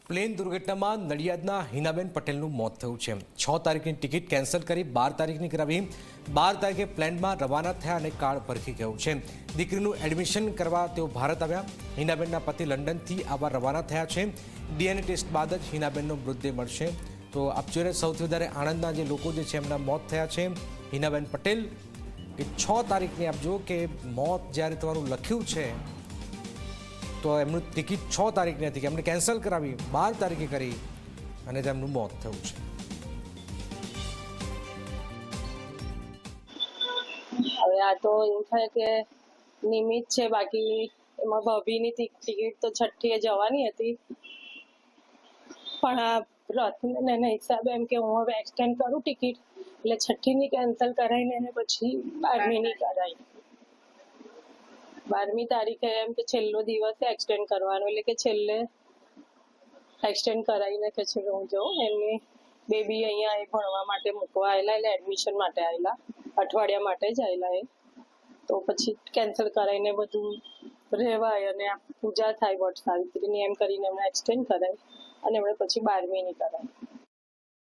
Plane દુર્ઘટનામાં નડિયાદના હિનાબેન પટેલનું મોત થયું છે। 6 તારીખની ટિકિટ કેન્સલ કરી 12 તારીખની કરાવી। 12 તારીખે પ્લેનમાં રવાના થયા અને કાર્ડ ભરખી ગયું છે। દીકરીનું એડમિશન કરવા તેઓ ભારત આવ્યા। હિનાબેનના પતિ લંડનથી આવવા રવાના થયા છે। ડીએનએ ટેસ્ટ બાદ જ હિનાબેનનો મૃતદેહ મળશે। તો આપ જોઈને સૌથી વધારે આણંદના જે લોકો જે છે એમના મોત થયા છે। હિનાબેન પટેલ કે 6 તારીખની આપ જુઓ કે મોત જ્યારે તમારું લખ્યું છે તો એમનું ટિકિટ 6 તારીખની હતી કે એમને કેન્સલ કરાવી 12 તારીખે કરી અને તેમનું મોત થયું છે। હવે આ તો એવું થાય કે નિમિત્ત છે, બાકી એમાં ભાભીની ટિકિટ તો 6ઠીએ જવાની હતી, પણ આ રથના હિસાબે એમ કે હું હવે એક્સટેન્ડ કરું ટિકિટ, એટલે 6ઠીની કેન્સલ કરાવીને એને પછી 12મીની કરાવી। 12મી તારીખે એમ કે છેલ્લો દિવસ એક્સટેન્ડ કરવાનો, એટલે કે છેલ્લે એક્સટેન્ડ કરાવીને કે છે હું જાઉં। એમની બેબી અહીંયા ભણવા માટે મૂકવા આવેલા, એટલે એડમિશન માટે આવેલા, અઠવાડિયા માટે જ આવેલા એ, તો પછી કેન્સલ કરાવીને બધું રહેવાય અને પૂજા થાય વટ સાવિત્રીની એમ કરીને એમને એક્સટેન્ડ કરાવી અને એમણે પછી 12મીની કરાવી।